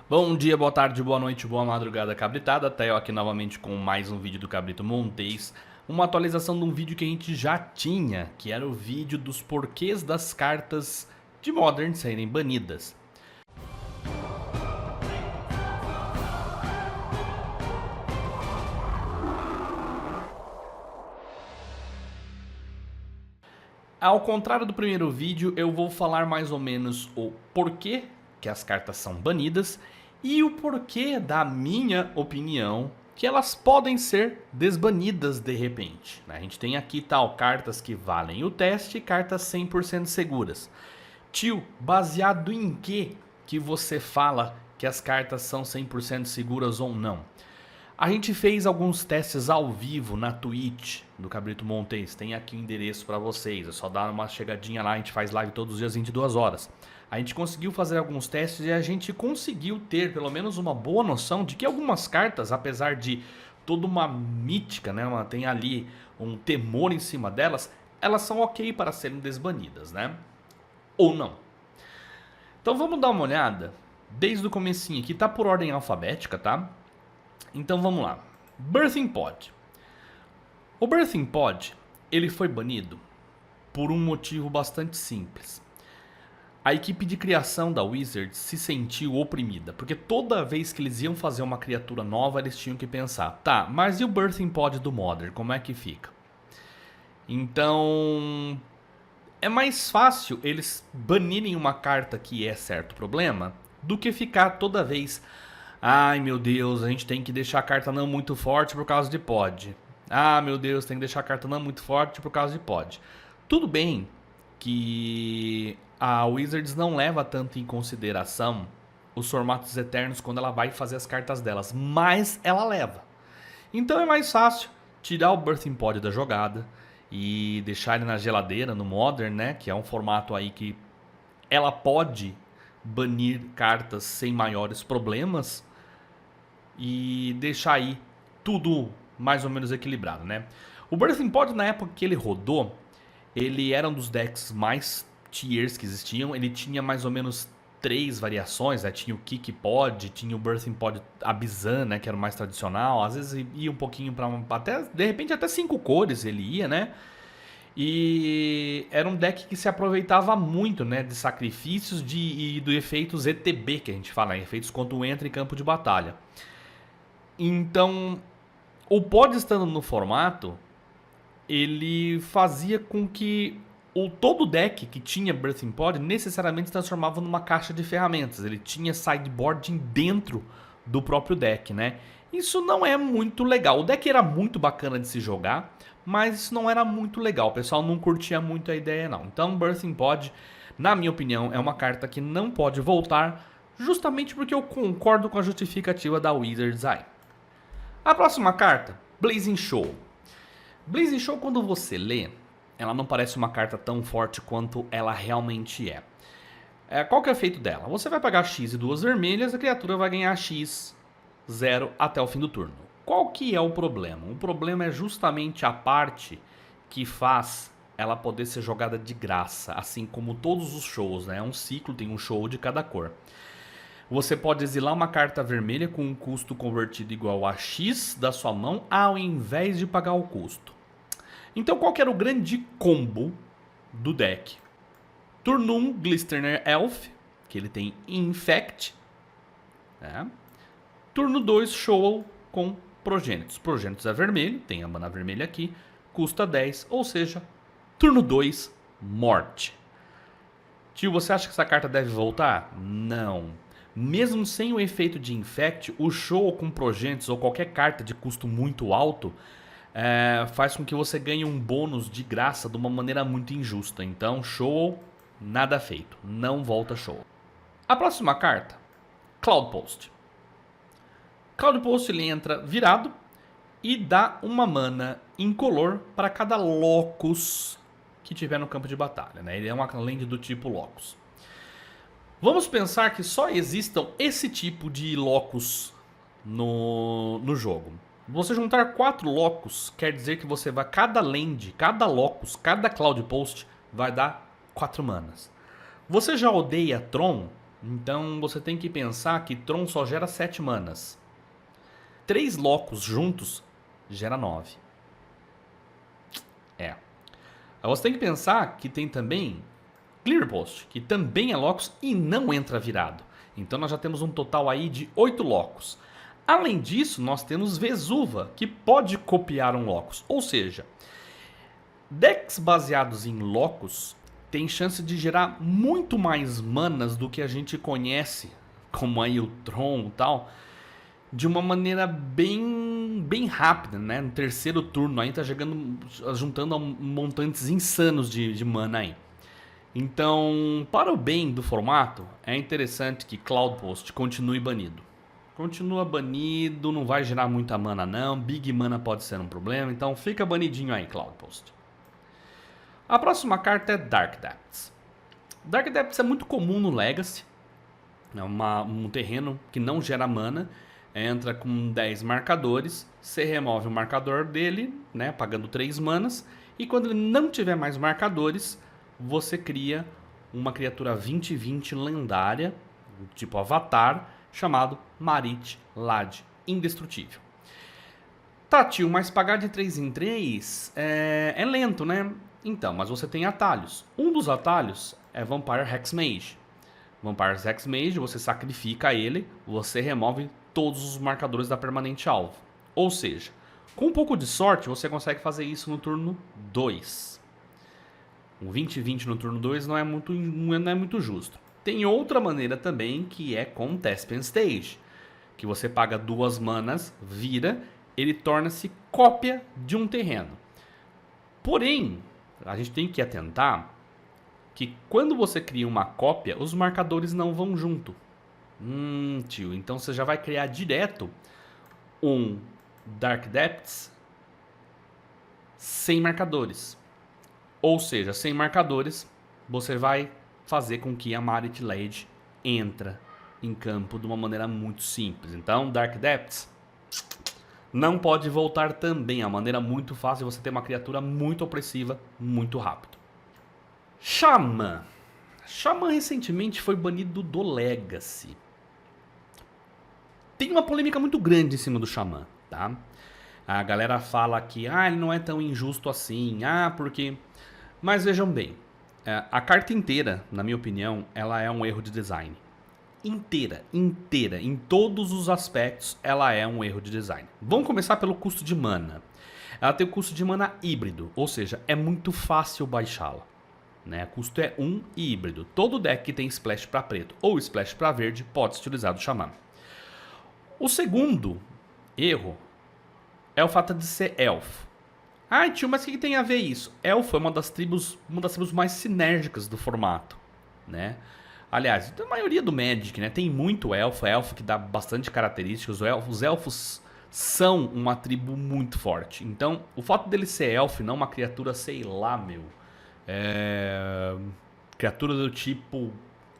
Bom dia, boa tarde, boa noite, boa madrugada, cabritada. Até eu aqui novamente com mais um vídeo do Cabrito Montes. Uma atualização de um vídeo que a gente já tinha, que era o vídeo dos porquês das cartas de Modern serem banidas. Ao contrário do primeiro vídeo, eu vou falar mais ou menos o porquê que as cartas são banidas e o porquê, da minha opinião, que elas podem ser desbanidas de repente. A gente tem aqui cartas que valem o teste e cartas 100% seguras. Tio, baseado em que você fala que as cartas são 100% seguras ou não? A gente fez alguns testes ao vivo na Twitch do Cabrito Montes. Tem aqui o endereço para vocês. É só dar uma chegadinha lá. A gente faz live todos os dias 22 horas. A gente conseguiu fazer alguns testes e a gente conseguiu ter pelo menos uma boa noção de que algumas cartas, apesar de toda uma mítica, né, tem ali um temor em cima delas, elas são ok para serem desbanidas, né? Ou não. Então vamos dar uma olhada desde o comecinho aqui. Tá por ordem alfabética, tá? Então vamos lá. Birthing Pod. O Birthing Pod, ele foi banido por um motivo bastante simples. A equipe de criação da Wizards se sentiu oprimida, porque toda vez que eles iam fazer uma criatura nova, eles tinham que pensar, tá, mas e o Birthing Pod do Modern, como é que fica? Então, é mais fácil eles banirem uma carta que é certo problema, do que ficar toda vez... Ai meu Deus, a gente tem que deixar a carta não muito forte por causa de pod. Ah meu Deus, tem que deixar a carta não muito forte por causa de pod. Tudo bem que a Wizards não leva tanto em consideração os formatos eternos quando ela vai fazer as cartas delas, mas ela leva. Então é mais fácil tirar o Birthing Pod da jogada e deixar ele na geladeira, no Modern, né? Que é um formato aí que ela pode banir cartas sem maiores problemas e deixar aí tudo mais ou menos equilibrado, né? O Birthing Pod, na época que ele rodou, ele era um dos decks mais tiers que existiam. Ele tinha mais ou menos 3 variações, né? Tinha o Kick Pod, tinha o Birthing Pod Abzan, né? Que era o mais tradicional. Às vezes ia um pouquinho para até, de repente até 5 cores ele ia, né? E era um deck que se aproveitava muito, né, de sacrifícios e do efeitos ETB, que a gente fala, né, efeitos quando entra em campo de batalha. Então, o pod estando no formato, ele fazia com que todo deck que tinha Birthing Pod necessariamente se transformava numa caixa de ferramentas. Ele tinha sideboarding dentro do próprio deck, né? Isso não é muito legal. O deck era muito bacana de se jogar, mas isso não era muito legal. O pessoal não curtia muito a ideia, não. Então, Birthing Pod, na minha opinião, é uma carta que não pode voltar, justamente porque eu concordo com a justificativa da Wizards aí. A próxima carta, Blazing Show. Blazing Show, quando você lê, ela não parece uma carta tão forte quanto ela realmente é. Qual que é o efeito dela? Você vai pagar X e 2 vermelhas, a criatura vai ganhar X 0 até o fim do turno. Qual que é o problema? O problema é justamente a parte que faz ela poder ser jogada de graça, assim como todos os shows, né? É um ciclo, tem um show de cada cor. Você pode exilar uma carta vermelha com um custo convertido igual a X da sua mão, ao invés de pagar o custo. Então qual que era o grande combo do deck? Turno 1, Glistener Elf, que ele tem Infect. Né? Turno 2, Shoal com Progenitus. Progenitus é vermelho, tem a mana vermelha aqui, custa 10, ou seja, turno 2, Morte. Tio, você acha que essa carta deve voltar? Não. Mesmo sem o efeito de Infect, o Shoal com Progenitus ou qualquer carta de custo muito alto faz com que você ganhe um bônus de graça de uma maneira muito injusta. Então, Shoal, nada feito. Não volta Shoal. A próxima carta, Cloud Post. Cloud Post, ele entra virado e dá uma mana incolor para cada Locus que tiver no campo de batalha, né? Ele é uma land do tipo Locus. Vamos pensar que só existam esse tipo de Locus no jogo. Você juntar 4 Locus quer dizer que você vai... Cada land, cada Locus, cada Cloud Post vai dar 4 manas. Você já odeia Tron? Então você tem que pensar que Tron só gera 7 manas. 3 Locos juntos gera 9. É. Aí você tem que pensar que tem também Clear Post, que também é Locos e não entra virado. Então nós já temos um total aí de 8 Locos. Além disso, nós temos Vesuva, que pode copiar um Locus. Ou seja, decks baseados em Locus têm chance de gerar muito mais manas do que a gente conhece, como aí o Tron e tal, de uma maneira bem rápida, né? No terceiro turno aí tá juntando montantes insanos de mana aí. Então, para o bem do formato, é interessante que Cloud Post continue banido. Continua banido, não vai gerar muita mana não, Big Mana pode ser um problema, então fica banidinho aí, Cloud Post. A próxima carta é Dark Depths. Dark Depths é muito comum no Legacy, é um terreno que não gera mana, entra com 10 marcadores, você remove o marcador dele, né, pagando 3 manas, e quando ele não tiver mais marcadores, você cria uma criatura 20/20 lendária, tipo Avatar, chamado Marit Lad Indestrutível. Tátil, mas pagar de 3 em 3 é lento, né? Então, mas você tem atalhos. Um dos atalhos é Vampire Hexmage. Vampire Hexmage, você sacrifica ele, você remove todos os marcadores da permanente alvo. Ou seja, com um pouco de sorte, você consegue fazer isso no turno 2. Um 20/20 no turno 2 não é muito justo. Tem outra maneira também, que é com Thespian Stage, que você paga 2 manas, vira, ele torna-se cópia de um terreno. Porém, a gente tem que atentar que quando você cria uma cópia, os marcadores não vão junto. Tio, então você já vai criar direto um Dark Depths sem marcadores. Ou seja, sem marcadores, você vai fazer com que a Marit Lad entra em campo de uma maneira muito simples. Então, Dark Depths não pode voltar também. É uma maneira muito fácil de você ter uma criatura muito opressiva, muito rápido. Xamã. Xamã recentemente foi banido do Legacy. Tem uma polêmica muito grande em cima do Xamã, tá? A galera fala que ele não é tão injusto assim, porque... Mas vejam bem, a carta inteira, na minha opinião, ela é um erro de design. Inteira, em todos os aspectos, ela é um erro de design. Vamos começar pelo custo de mana. Ela tem o custo de mana híbrido, ou seja, é muito fácil baixá-la. Né? O custo é 1 e híbrido. Todo deck que tem splash para preto ou splash para verde pode se utilizar do Xamã. O segundo erro é o fato de ser elfo. Tio, mas o que tem a ver isso? Elfo é uma das tribos mais sinérgicas do formato, né? Aliás, a maioria do Magic, né? Tem muito elfo que dá bastante características. Os elfos são uma tribo muito forte. Então, o fato dele ser elfo e não uma criatura, sei lá, criatura do tipo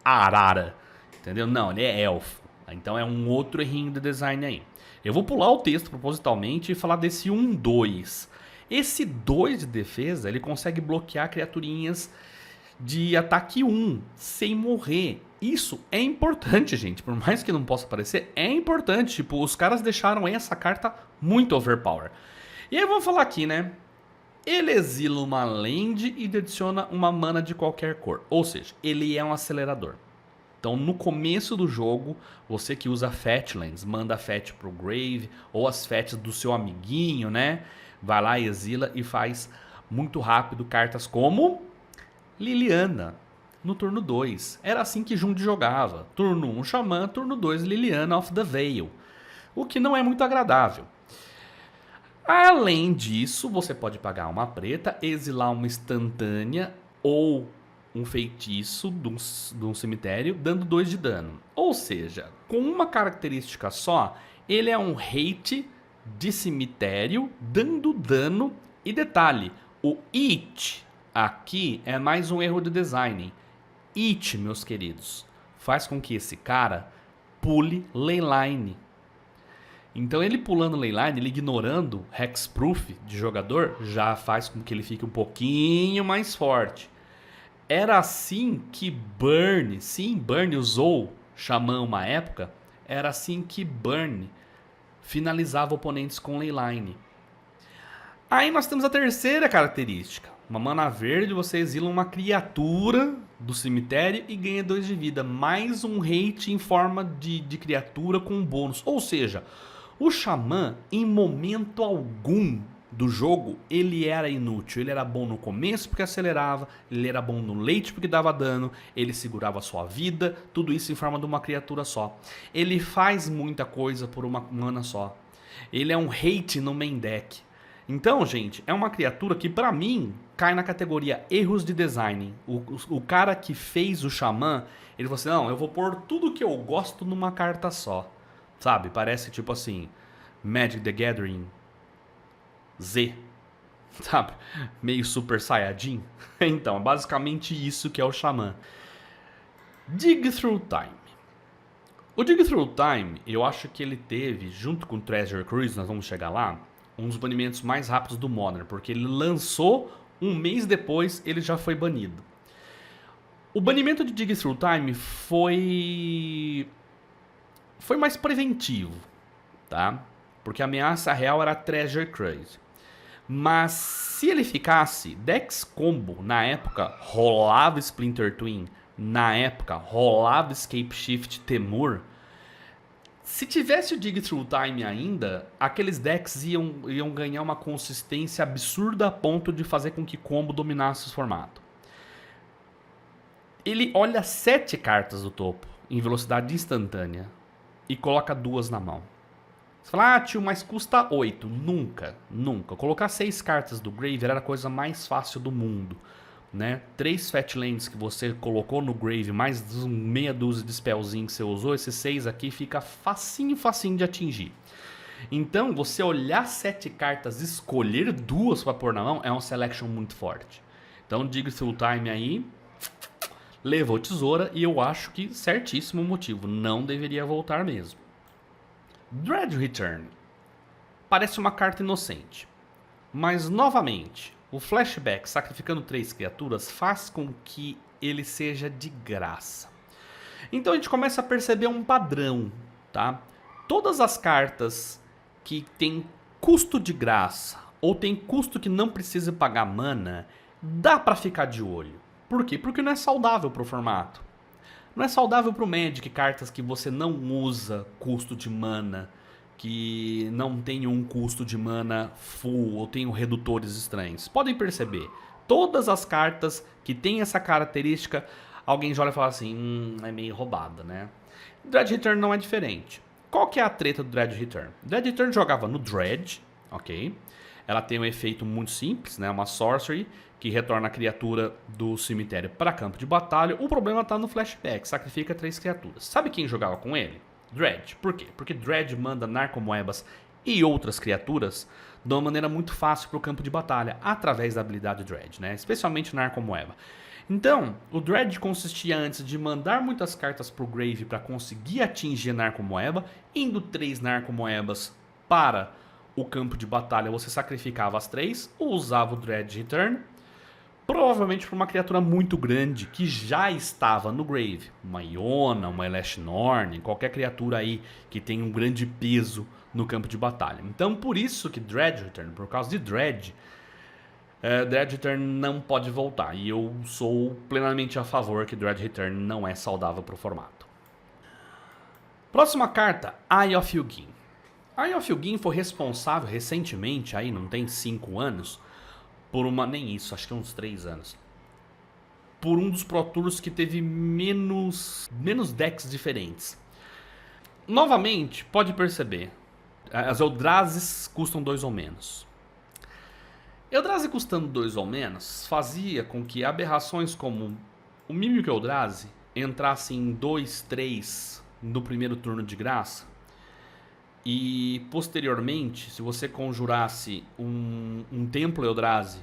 arara, entendeu? Não, ele é elfo. Então é um outro errinho de design aí. Eu vou pular o texto propositalmente e falar desse 1/2. Esse 2 de defesa, ele consegue bloquear criaturinhas de ataque 1 sem morrer. Isso é importante, gente. Por mais que não possa parecer, é importante. Tipo, os caras deixaram essa carta muito overpower. E aí vamos falar aqui, né? Ele exila uma land e adiciona uma mana de qualquer cor. Ou seja, ele é um acelerador. Então, no começo do jogo, você que usa Fetchlands, manda Fetch pro Grave, ou as Fetches do seu amiguinho, né? Vai lá, exila e faz muito rápido cartas como Liliana, no turno 2. Era assim que Jund jogava. Turno 1, Xamã, turno 2, Liliana of the Veil. O que não é muito agradável. Além disso, você pode pagar uma preta, exilar uma instantânea ou um feitiço de um cemitério, dando 2 de dano. Ou seja, com uma característica só, ele é um hate de cemitério, dando dano. E detalhe, o it aqui é mais um erro de design. It, meus queridos, faz com que esse cara pule leyline. Então ele pulando leyline, ele ignorando hexproof de jogador, já faz com que ele fique um pouquinho mais forte. Era assim que Burn usou Xamã uma época, era assim que Burn finalizava oponentes com Leyline. Aí nós temos a terceira característica. Uma mana verde, você exila uma criatura do cemitério e ganha 2 de vida. Mais um hate em forma de criatura com bônus. Ou seja, o Xamã, em momento algum do jogo, ele era inútil. Ele era bom no começo porque acelerava, ele era bom no late porque dava dano, ele segurava a sua vida, tudo isso em forma de uma criatura só. Ele faz muita coisa por uma mana só. Ele é um hate no main deck. Então, gente, é uma criatura que pra mim cai na categoria erros de design. O cara que fez o Xamã, ele falou assim, não, eu vou pôr tudo que eu gosto numa carta só. Sabe, parece tipo assim, Magic the Gathering Z, sabe? Meio Super Saiyajin. Então, basicamente isso que é o Xamã. Dig Through Time. O Dig Through Time, eu acho que ele teve, junto com o Treasure Cruise, nós vamos chegar lá, um dos banimentos mais rápidos do Modern, porque ele lançou, um mês depois ele já foi banido. O banimento de Dig Through Time foi mais preventivo, tá? Porque a ameaça real era a Treasure Cruise. Mas se ele ficasse, Dex Combo, na época rolava Splinter Twin, na época rolava Escape Shift Temur. Se tivesse o Dig Through Time ainda, aqueles decks iam ganhar uma consistência absurda a ponto de fazer com que Combo dominasse o formato. Ele olha 7 cartas do topo em velocidade instantânea e coloca 2 na mão. Você fala, ah tio, mas custa 8. Nunca, nunca. Colocar 6 cartas do Grave era a coisa mais fácil do mundo. Né? 3 Fatlands que você colocou no Grave, mais meia dúzia de spellzinho que você usou, esses 6 aqui fica facinho, facinho de atingir. Então, você olhar 7 cartas, escolher 2 para pôr na mão, é uma selection muito forte. Então, Dig Through Time aí, levou tesoura e eu acho que certíssimo motivo, não deveria voltar mesmo. Dread Return. Parece uma carta inocente, mas novamente... O flashback sacrificando 3 criaturas faz com que ele seja de graça. Então a gente começa a perceber um padrão, tá? Todas as cartas que tem custo de graça ou tem custo que não precisa pagar mana, dá pra ficar de olho. Por quê? Porque não é saudável pro formato. Não é saudável pro Magic cartas que você não usa custo de mana, que não tem um custo de mana full ou tem redutores estranhos. Podem perceber, todas as cartas que tem essa característica, alguém já olha e fala assim, é meio roubada, né? Dread Return não é diferente. Qual que é a treta do Dread Return? Dread Return jogava no Dread, ok? Ela tem um efeito muito simples, né? Uma sorcery que retorna a criatura do cemitério para campo de batalha. O problema está no flashback, sacrifica 3 criaturas. Sabe quem jogava com ele? Dread. Por quê? Porque Dread manda Narcomoebas e outras criaturas de uma maneira muito fácil para o campo de batalha, através da habilidade Dread, né? Especialmente Narcomoeba. Então, o Dread consistia antes de mandar muitas cartas para o Grave para conseguir atingir Narcomoeba, indo 3 Narcomoebas para o campo de batalha, você sacrificava as 3, usava o Dread Return, provavelmente para uma criatura muito grande que já estava no Grave. Uma Iona, uma Elesh Norn, qualquer criatura aí que tem um grande peso no campo de batalha. Então por isso que Dread Return, por causa de Dread, Dread Return não pode voltar. E eu sou plenamente a favor que Dread Return não é saudável para o formato. Próxima carta, Eye of Ugin. Eye of Ugin foi responsável recentemente, aí não tem 5 anos, por uma, nem isso, acho que uns 3 anos. Por um dos Pro Tours que teve menos decks diferentes. Novamente, pode perceber, as Eldrazi custam 2 ou menos. Eldrazi custando 2 ou menos fazia com que aberrações como o Mimic Eldrazi entrassem em 2, 3 no primeiro turno de graça. E posteriormente, se você conjurasse um Templo Eldrazi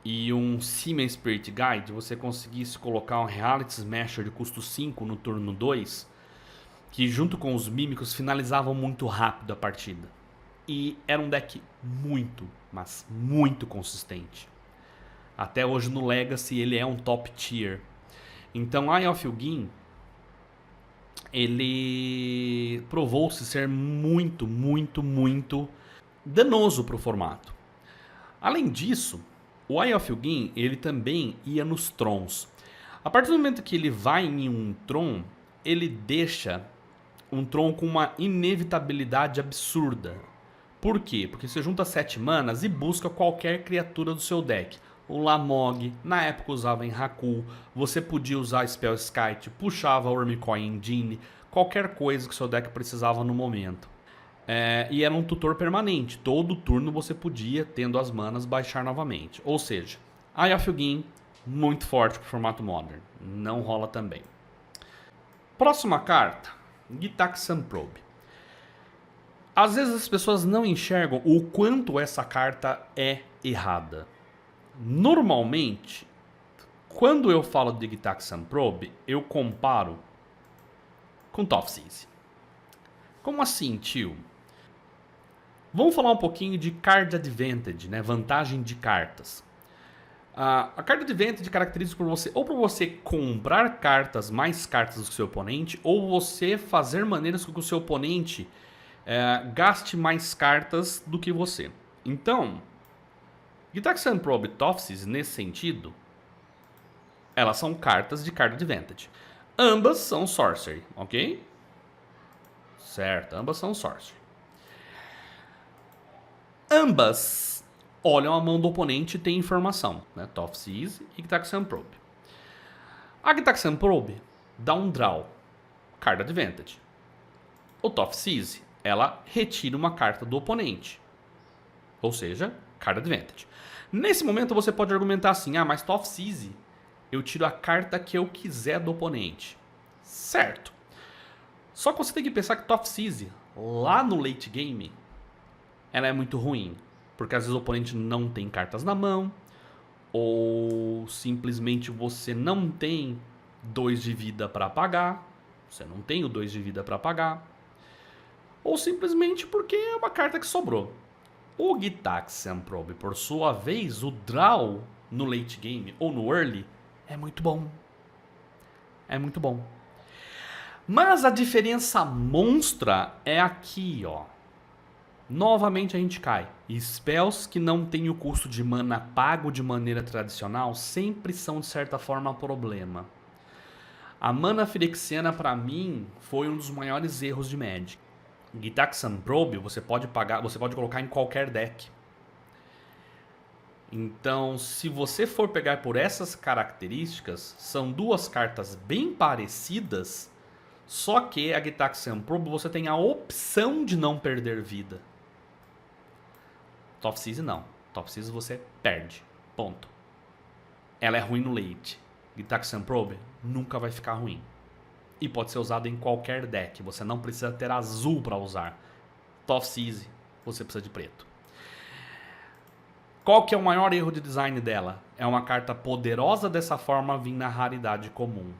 e um Seaman Spirit Guide, você conseguisse colocar um Reality Smasher de custo 5 no turno 2, que junto com os Mímicos finalizavam muito rápido a partida. E era um deck muito, mas muito consistente. Até hoje no Legacy ele é um top tier. Então Eye of Ugin ele provou-se ser muito, muito, muito danoso para o formato. Além disso, o Eye of Ugin, ele também ia nos Trons. A partir do momento que ele vai em um Tron, ele deixa um Tron com uma inevitabilidade absurda. Por quê? Porque você junta 7 manas e busca qualquer criatura do seu deck. O Lamog, na época usava em Haku, você podia usar Spell Skite, puxava Ormcoin Engine, qualquer coisa que seu deck precisava no momento. E era um tutor permanente, todo turno você podia, tendo as manas, baixar novamente. Ou seja, Eye of Ugin, muito forte para o formato Modern, não rola também. Próxima carta, Gitaxian Probe. Às vezes as pessoas não enxergam o quanto essa carta é errada. Normalmente, quando eu falo de Gitaxian Probe, eu comparo com Thoughtseize. Como assim, tio? Vamos falar um pouquinho de Card Advantage, né? Vantagem de cartas. A Card Advantage caracteriza por você ou por você comprar cartas, mais cartas do que o seu oponente, ou você fazer maneiras com que o seu oponente gaste mais cartas do que você. Então, Gitaxian Probe e Thoughtseize, nesse sentido, elas são cartas de Card Advantage. Ambas são Sorcery, ok? Certo, ambas são Sorcery. Ambas olham a mão do oponente e têm informação, né? Thoughtseize e Gitaxian Probe. A Gitaxian Probe dá um draw, Card Advantage. O Thoughtseize, ela retira uma carta do oponente, ou seja, Card Advantage. Nesse momento você pode argumentar assim, mas Thoughtseize, eu tiro a carta que eu quiser do oponente. Certo. Só que você tem que pensar que Thoughtseize, lá no late game, ela é muito ruim. Porque às vezes o oponente não tem cartas na mão, ou simplesmente você não tem 2 de vida para pagar. Você não tem o 2 de vida para pagar. Ou simplesmente porque é uma carta que sobrou. O Gitaxian Probe, por sua vez, o draw no late game ou no early é muito bom. É muito bom. Mas a diferença monstra é aqui, ó. Novamente a gente cai. Spells que não têm o custo de mana pago de maneira tradicional sempre são, de certa forma, problema. A mana Phyrexiana, para mim, foi um dos maiores erros de Magic. Gitaxian Probe você pode colocar em qualquer deck. Então, se você for pegar por essas características, são duas cartas bem parecidas, só que a Gitaxian Probe você tem a opção de não perder vida. Thoughtseize não. Thoughtseize você perde. Ponto. Ela é ruim no late. Gitaxian Probe nunca vai ficar ruim. E pode ser usado em qualquer deck. Você não precisa ter azul para usar. Thoughtseize, você precisa de preto. Qual que é o maior erro de design dela? É uma carta poderosa dessa forma vir na raridade comum.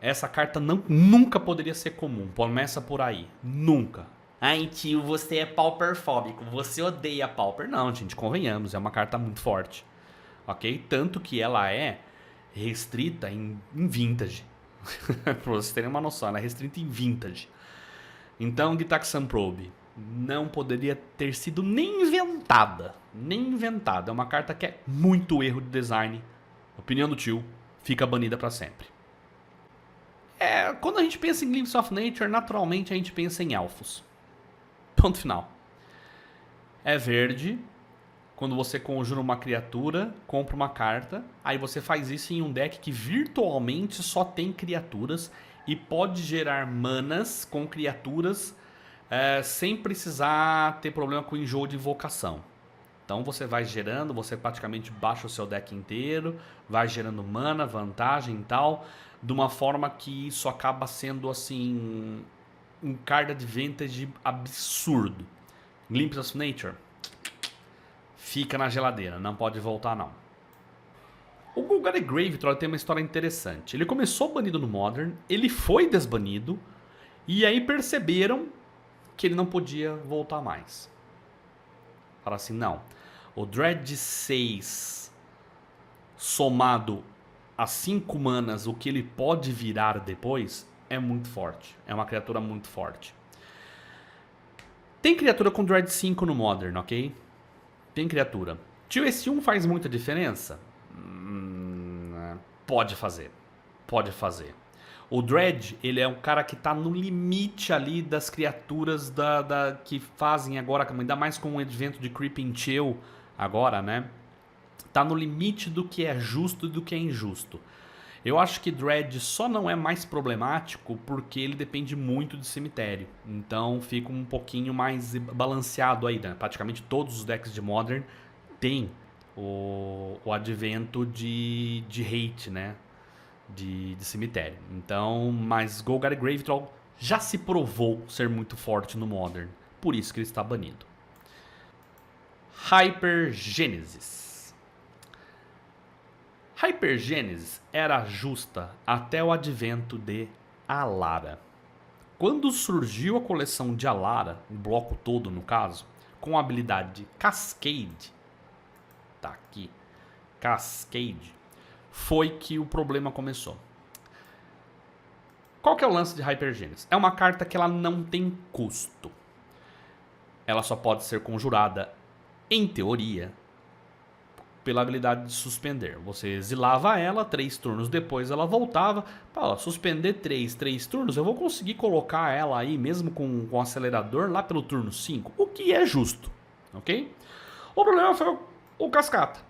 Essa carta nunca poderia ser comum. Começa por aí. Nunca. Ai, tio, você é pauperfóbico. Você odeia pauper. Não, gente, convenhamos. É uma carta muito forte. Ok? Tanto que ela é restrita em vintage. Pra vocês terem uma noção, ela é restrita em vintage. Então, Gitaxian Probe não poderia ter sido nem inventada. Nem inventada. É uma carta que é muito erro de design. Opinião do tio, fica banida pra sempre. Quando a gente pensa em Glimpse of Nature, naturalmente a gente pensa em elfos. Ponto final. É verde. Quando você conjura uma criatura, compra uma carta. Aí você faz isso em um deck que virtualmente só tem criaturas. E pode gerar manas com criaturas sem precisar ter problema com enjoo de invocação. Então você vai gerando, você praticamente baixa o seu deck inteiro. Vai gerando mana, vantagem e tal. De uma forma que isso acaba sendo assim um card advantage absurdo. Glimpse of Nature fica na geladeira, não pode voltar não. O Golgari Gravetroll tem uma história interessante. Ele começou banido no Modern, ele foi desbanido e aí perceberam que ele não podia voltar mais. Falaram assim, não, o Dredge 6 somado as 5 manas, o que ele pode virar depois, é muito forte. É uma criatura muito forte. Tem criatura com Dread 5 no Modern, ok? Tem criatura. Tio S1 faz muita diferença? Pode fazer. Pode fazer. O Dread, ele é um cara que tá no limite ali das criaturas que fazem agora, ainda mais com o advento de Creeping Chill agora, né? Tá no limite do que é justo e do que é injusto. Eu acho que Dread só não é mais problemático porque ele depende muito de cemitério. Então fica um pouquinho mais balanceado aí, né? Praticamente todos os decks de Modern têm o advento de hate, né? De cemitério. Então, mas Golgari Grave Troll já se provou ser muito forte no Modern. Por isso que ele está banido. Hypergênesis. Hypergênesis era justa até o advento de Alara. Quando surgiu a coleção de Alara, o bloco todo no caso, com a habilidade de Cascade, tá aqui, Cascade, foi que o problema começou. Qual que é o lance de Hypergênesis? É uma carta que ela não tem custo. Ela só pode ser conjurada, em teoria, pela habilidade de suspender. Você exilava ela, 3 turnos depois ela voltava. Suspender 3 turnos, eu vou conseguir colocar ela aí, mesmo com o acelerador, lá pelo turno 5. O que é justo, ok? O problema foi o Cascata.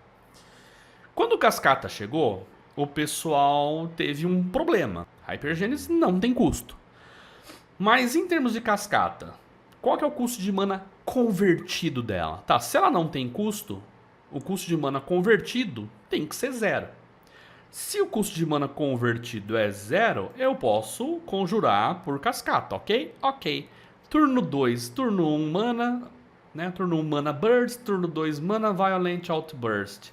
Quando o Cascata chegou, o pessoal teve um problema. Hypergênesis não tem custo. Mas em termos de Cascata, qual que é o custo de mana convertido dela? Tá, se ela não tem custo, o custo de mana convertido tem que ser 0. Se o custo de mana convertido é 0, eu posso conjurar por Cascata, ok? Ok. Turno 2, turno 1 mana, né? Turno 1 mana Burst, turno 2 mana Violent Outburst.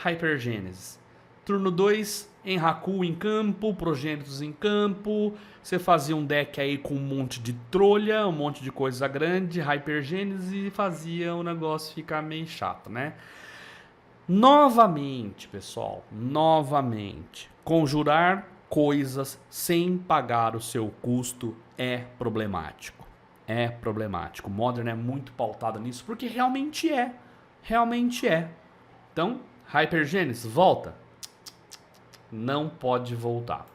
Hypergênesis. Turno 2, Enraku em campo, Progênitos em campo. Você fazia um deck aí com um monte de trolha, um monte de coisa grande, Hypergênesis, e fazia o negócio ficar meio chato, né? Novamente, pessoal, novamente, conjurar coisas sem pagar o seu custo é problemático. É problemático. Modern é muito pautado nisso porque realmente é. Realmente é. Então, Hypergênesis, volta. Não pode voltar.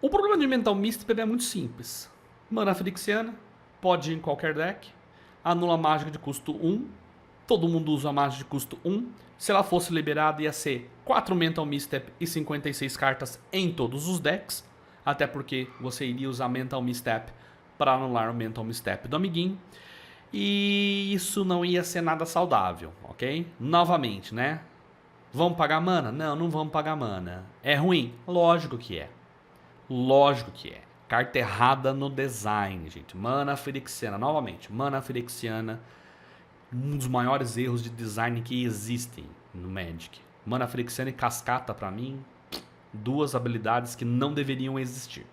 O problema de Mental Misstep é muito simples. Mana Phyrexiana, pode ir em qualquer deck. Anula mágica de custo 1. Todo mundo usa a mágica de custo 1. Se ela fosse liberada, ia ser 4 Mental Misstep e 56 cartas em todos os decks. Até porque você iria usar Mental Misstep para anular o Mental Misstep do amiguinho. E isso não ia ser nada saudável, ok? Novamente, né? Vamos pagar mana? Não, não vamos pagar mana. É ruim? Lógico que é. Lógico que é. Carta errada no design, gente. Mana Phyrexiana, novamente. Mana Phyrexiana, um dos maiores erros de design que existem no Magic. Mana Phyrexiana e Cascata, pra mim, 2 habilidades que não deveriam existir.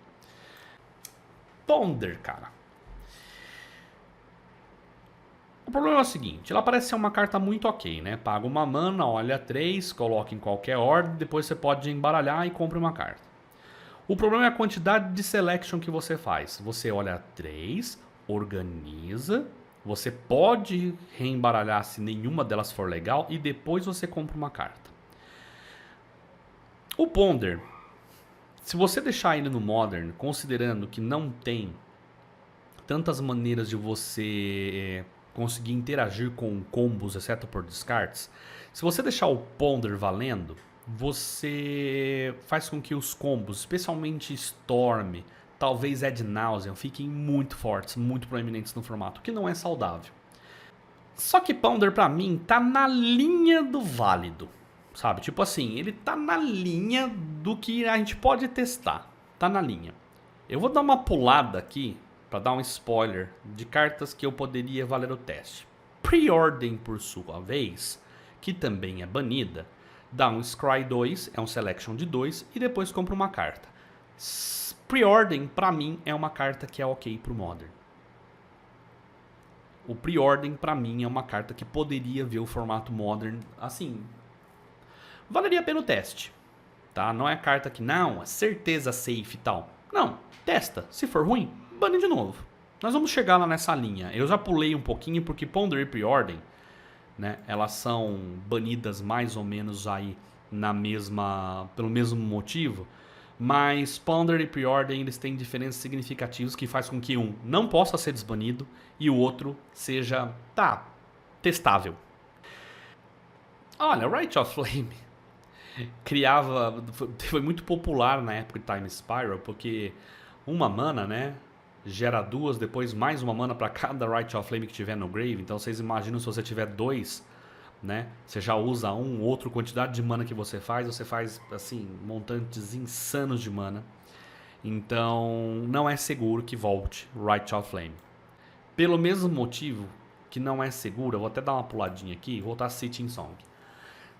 Ponder, cara. O problema é o seguinte, ela parece ser uma carta muito ok, né? Paga uma mana, olha 3, coloca em qualquer ordem, depois você pode embaralhar e compra uma carta. O problema é a quantidade de selection que você faz. Você olha 3, organiza, você pode reembaralhar se nenhuma delas for legal e depois você compra uma carta. O Ponder, se você deixar ele no Modern, considerando que não tem tantas maneiras de você conseguir interagir com combos, exceto por descartes, se você deixar o Ponder valendo, você faz com que os combos, especialmente Storm, talvez Ad Nauseam, fiquem muito fortes, muito proeminentes no formato, o que não é saudável. Só que Ponder pra mim tá na linha do válido, sabe? Tipo assim, ele tá na linha do que a gente pode testar, tá na linha. Eu vou dar uma pulada aqui para dar um spoiler de cartas que eu poderia valer o teste. Preordem, por sua vez, que também é banida, dá um Scry 2, é um Selection de 2, e depois compra uma carta. Preordem, pra mim, é uma carta que é ok pro Modern. O Preordem, pra mim, é uma carta que poderia ver o formato Modern, assim, valeria a pena o teste. tá? Não é carta que, não, é certeza safe e tal. Não, testa. Se for ruim, bane de novo. Nós vamos chegar lá nessa linha. Eu já pulei um pouquinho porque Ponder e Preordain, né, elas são banidas mais ou menos aí pelo mesmo motivo, mas Ponder e Preordain eles têm diferenças significativas que faz com que um não possa ser desbanido e o outro seja, testável. Olha, Rite of Flame foi muito popular na época de Time Spiral, porque uma mana, né, gera duas, depois mais uma mana para cada Rite of Flame que tiver no grave. Então vocês imaginam se você tiver dois, né, você já usa outro, quantidade de mana que você faz assim, montantes insanos de mana. Então não é seguro que volte Rite of Flame. Pelo mesmo motivo que não é seguro, eu vou até dar uma puladinha aqui e voltar a Sitting Song.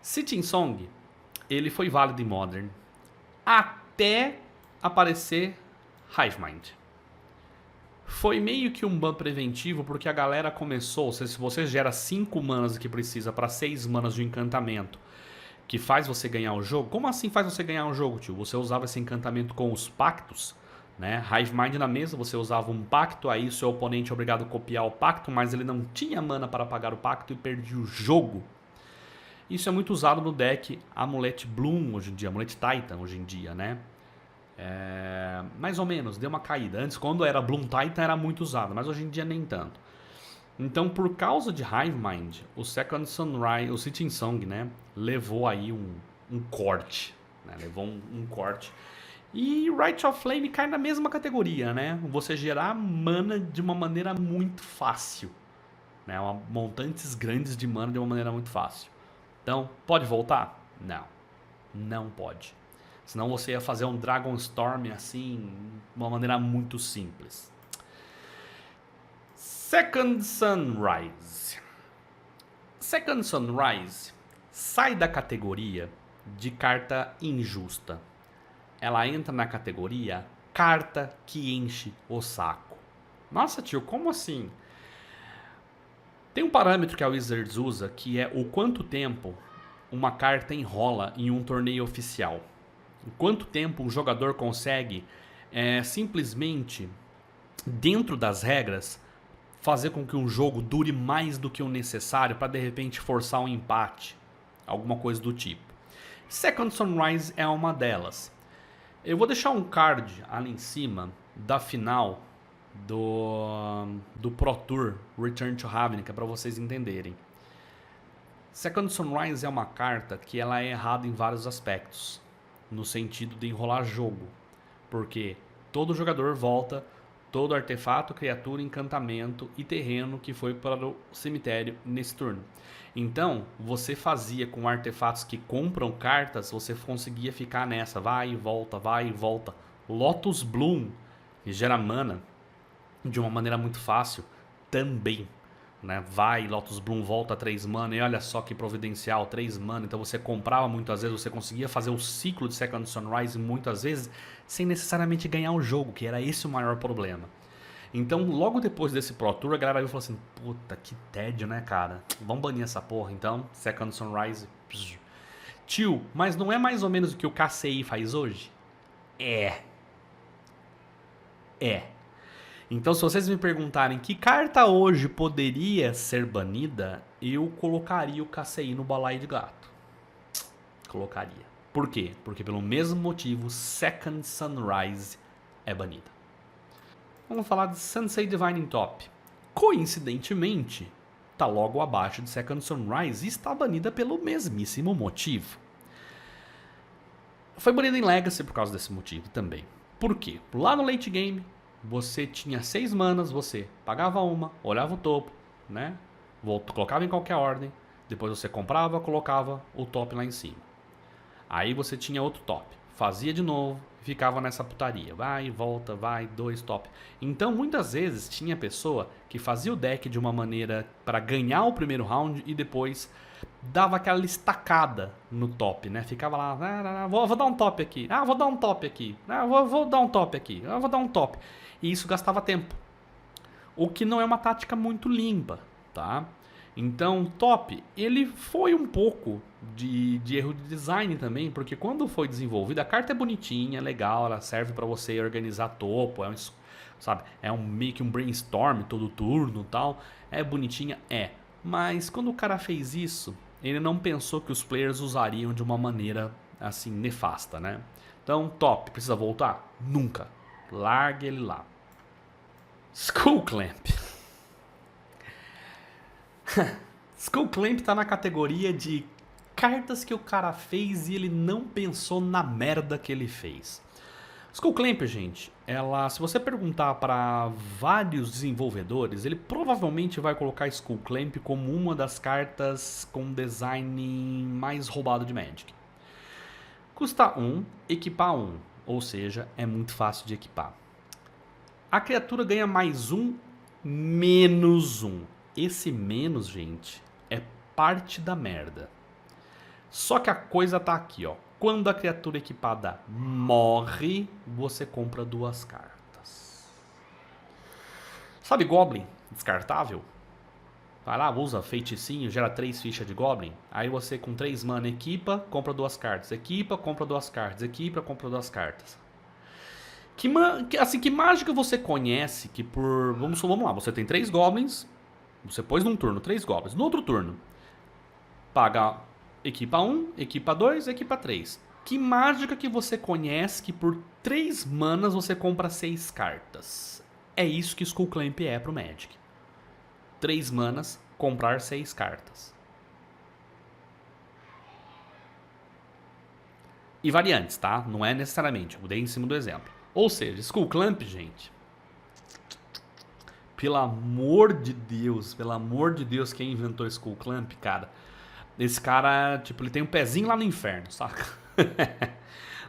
Sitting Song, ele foi válido em Modern até aparecer Hivemind. Foi meio que um ban preventivo porque a galera começou, se você gera 5 manas que precisa para 6 manas de encantamento, que faz você ganhar o jogo. Como assim faz você ganhar o jogo, tio? Você usava esse encantamento com os pactos, né? Hivemind na mesa, você usava um pacto, aí seu oponente é obrigado a copiar o pacto, mas ele não tinha mana para pagar o pacto e perdia o jogo. Isso é muito usado no deck Amulet Bloom hoje em dia, Amulet Titan hoje em dia, né? Mais ou menos, deu uma caída. Antes, quando era Bloom Titan, era muito usado, mas hoje em dia nem tanto. Então, por causa de Hivemind, o Second Sunrise, o Sitting Song, né, levou aí um corte, né? Levou um corte. E Rite of Flame cai na mesma categoria, né? Você gerar mana de uma maneira muito fácil, né? Montantes grandes de mana de uma maneira muito fácil. Então, pode voltar? Não, não pode. Senão você ia fazer um Dragon Storm assim, de uma maneira muito simples. Second Sunrise. Second Sunrise sai da categoria de carta injusta. Ela entra na categoria carta que enche o saco. Nossa, tio, como assim? Tem um parâmetro que a Wizards usa que é o quanto tempo uma carta enrola em um torneio oficial. Quanto tempo um jogador consegue simplesmente, dentro das regras, fazer com que um jogo dure mais do que o necessário para de repente forçar um empate, alguma coisa do tipo. Second Sunrise é uma delas. Eu vou deixar um card ali em cima da final do Pro Tour Return to Ravnica para vocês entenderem. Second Sunrise é uma carta que ela é errada em vários aspectos, no sentido de enrolar jogo, porque todo jogador volta todo artefato, criatura, encantamento e terreno que foi para o cemitério nesse turno. Então, você fazia com artefatos que compram cartas, você conseguia ficar nessa, vai e volta, vai e volta. Lotus Bloom, que gera mana de uma maneira muito fácil, também. Né? Vai, Lotus Bloom volta 3 mana e olha só que providencial, 3 mana. Então você comprava muitas vezes, você conseguia fazer o ciclo de Second Sunrise muitas vezes sem necessariamente ganhar o jogo, que era esse o maior problema. Então logo depois desse Pro Tour a galera falou assim, puta que tédio, né, cara? Vamos banir essa porra então, Second Sunrise. Tio, mas não é mais ou menos o que o KCI faz hoje? É. Então, se vocês me perguntarem que carta hoje poderia ser banida, eu colocaria o KCI no balaio de gato. Colocaria. Por quê? Porque pelo mesmo motivo, Second Sunrise é banida. Vamos falar de Sensei Divining Top. Coincidentemente, está logo abaixo de Second Sunrise e está banida pelo mesmíssimo motivo. Foi banida em Legacy por causa desse motivo também. Por quê? Lá no late game, você tinha 6 manas, você pagava uma, olhava o topo, né? Colocava em qualquer ordem, depois você comprava, colocava o top lá em cima. Aí você tinha outro top, fazia de novo, ficava nessa putaria, vai, volta, vai, 2 top. Então muitas vezes tinha pessoa que fazia o deck de uma maneira para ganhar o primeiro round e depois dava aquela estacada no top, né? Ficava lá, vou dar um top aqui, vou dar um top aqui, vou dar um top aqui, vou dar um top. E isso gastava tempo. O que não é uma tática muito limpa, tá? Então, top, ele foi um pouco de erro de design também, porque quando foi desenvolvida, a carta é bonitinha, legal, ela serve para você organizar topo, sabe, é meio que um brainstorm todo turno e tal, é bonitinha, é. Mas quando o cara fez isso, ele não pensou que os players usariam de uma maneira assim nefasta, né? Então, top, precisa voltar? Nunca. Largue ele lá. Skull Clamp. Skull Clamp tá na categoria de cartas que o cara fez e ele não pensou na merda que ele fez. Skull Clamp, gente, ela, se você perguntar para vários desenvolvedores, ele provavelmente vai colocar Skull Clamp como uma das cartas com design mais roubado de Magic. Custa 1, equipar 1, ou seja, é muito fácil de equipar. A criatura ganha mais 1, menos 1. Esse menos, gente, é parte da merda. Só que a coisa tá aqui, ó. Quando a criatura equipada morre, você compra 2 cartas. Sabe Goblin? Descartável? Vai lá, usa feiticinho, gera 3 fichas de Goblin. Aí você com 3 mana equipa, compra 2 cartas. Equipa, compra 2 cartas. Equipa, compra 2 cartas. Que mágica você conhece que por... Vamos lá, você tem 3 Goblins. Você pôs num turno 3 Goblins. No outro turno, paga... Equipa 1, equipa 2, equipa 3. Que mágica que você conhece que por 3 manas você compra 6 cartas? É isso que Skull Clamp é pro Magic. 3 manas, comprar 6 cartas. E variantes, tá? Não é necessariamente, eu dei em cima do exemplo. Ou seja, Skull Clamp, gente... Pelo amor de Deus, quem inventou Skull Clamp, cara... Esse cara, tipo, ele tem um pezinho lá no inferno, saca?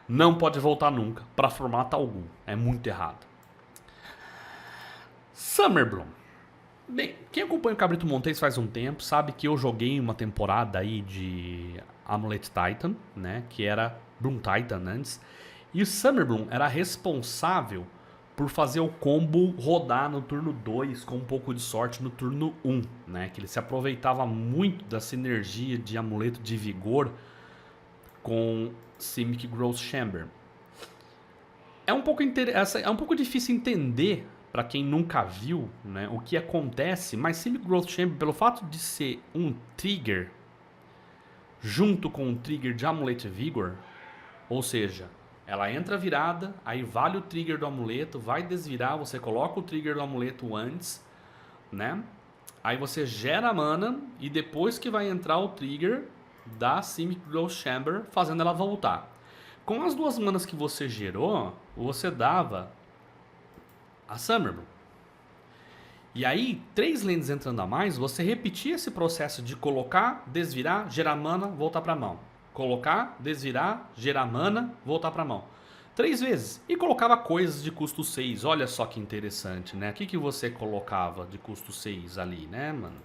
Não pode voltar nunca, pra formato algum. É muito errado. Summerbloom. Bem, quem acompanha o Cabrito Montes faz um tempo sabe que eu joguei uma temporada aí de Amulet Titan, né? Que era Bloom Titan antes. E o Summerbloom era responsável por fazer o combo rodar no turno 2 com um pouco de sorte no turno 1, né? Que ele se aproveitava muito da sinergia de Amuleto de Vigor com Simic Growth Chamber. É um pouco difícil entender para quem nunca viu, né, o que acontece, mas Simic Growth Chamber, pelo fato de ser um trigger junto com um trigger de Amulet Vigor, ou seja, ela entra virada, aí vale o trigger do amuleto, vai desvirar, você coloca o trigger do amuleto antes, né? Aí você gera mana e depois que vai entrar o trigger, dá Simic Growth Chamber, fazendo ela voltar. Com as 2 manas que você gerou, você dava a Summerbloom. E aí, 3 lands entrando a mais, você repetia esse processo de colocar, desvirar, gerar mana, voltar pra mão. Colocar, desvirar, gerar mana, voltar pra mão. 3 vezes. E colocava coisas de custo 6. Olha só que interessante, né? O que você colocava de custo 6 ali, né, mano?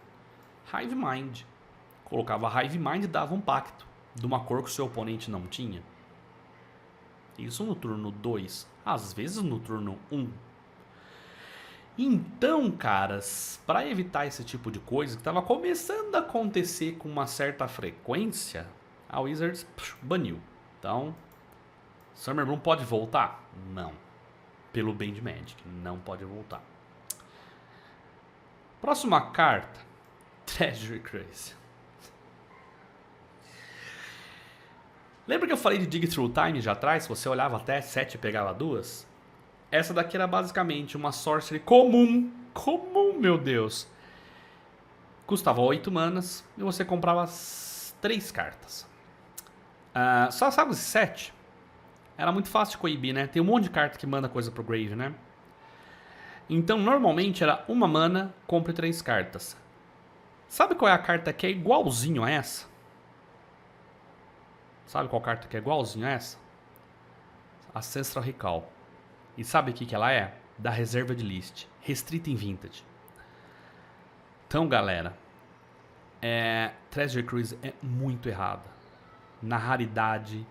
Hive Mind. Colocava Hive Mind e dava um pacto de uma cor que o seu oponente não tinha. Isso no turno 2. Às vezes no turno 1. Então, caras, para evitar esse tipo de coisa que estava começando a acontecer com uma certa frequência, a Wizards baniu. Então, Summerbloom pode voltar? Não. Pelo bem de Magic, não pode voltar. Próxima carta, Treasury Craze. Lembra que eu falei de Dig Through Time já atrás? Se você olhava até 7 e pegava 2? Essa daqui era basicamente uma sorcery comum, meu Deus. Custava 8 manas e você comprava 3 cartas. Só sabe esse 7? Era muito fácil de coibir, né? Tem um monte de carta que manda coisa pro grave, né? Então, normalmente era 1 mana, compre 3 cartas. Sabe qual é a carta que é igualzinho a essa? Sabe qual carta que é igualzinho a essa? Ancestral Recall. E sabe o que ela é? Da reserva de list. Restrita em Vintage. Então, galera, Treasure Cruise é muito errada. Na raridade,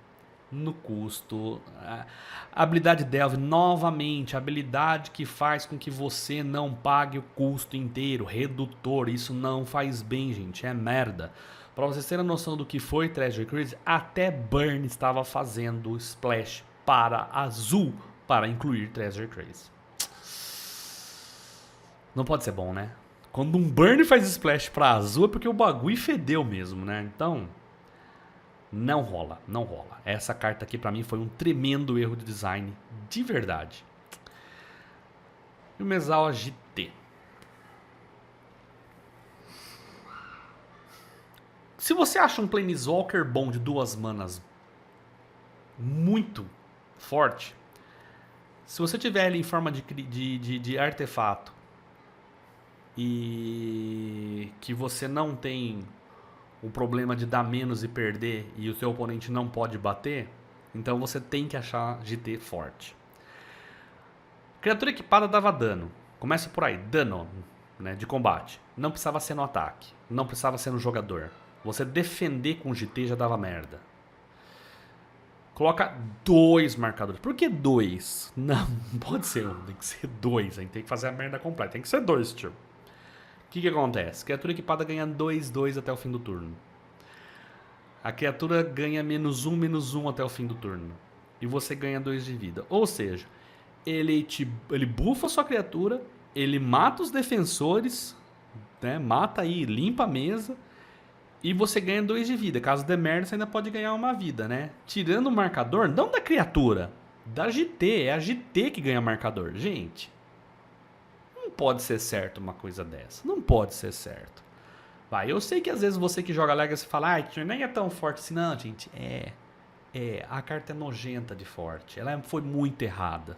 no custo. A habilidade Delve, novamente, a habilidade que faz com que você não pague o custo inteiro, redutor. Isso não faz bem, gente, é merda. Pra vocês terem a noção do que foi Treasure Cruise, até Burn estava fazendo Splash para azul para incluir Treasure Cruise. Não pode ser bom, né? Quando um Burn faz Splash para azul é porque o bagulho fedeu mesmo, né? Então, não rola, não rola. Essa carta aqui pra mim foi um tremendo erro de design, de verdade. E o Mesawa GT. Se você acha um Planeswalker bom de 2 manas muito forte, se você tiver ele em forma de artefato e que você não tem o problema de dar menos e perder e o seu oponente não pode bater, então você tem que achar GT forte. Criatura equipada dava dano. Começa por aí, dano, né, de combate. Não precisava ser no ataque, não precisava ser no jogador. Você defender com GT já dava merda. Coloca 2 marcadores. Por que 2? Não pode ser 1, tem que ser 2. A gente tem que fazer a merda completa. Tem que ser 2, tio. O que acontece? Criatura equipada ganha 2/2 até o fim do turno. A criatura ganha -1/-1 até o fim do turno. E você ganha 2 de vida. Ou seja, ele buffa a sua criatura, ele mata os defensores, né? Mata aí, limpa a mesa. E você ganha 2 de vida. Caso dê merda, você ainda pode ganhar 1 vida, né? Tirando o marcador, não da criatura, da GT. É a GT que ganha marcador. Gente, não pode ser certo uma coisa dessa. Não pode ser certo. Vai, eu sei que às vezes você que joga Legacy fala, nem é tão forte assim. Não, gente, a carta é nojenta de forte. Ela foi muito errada.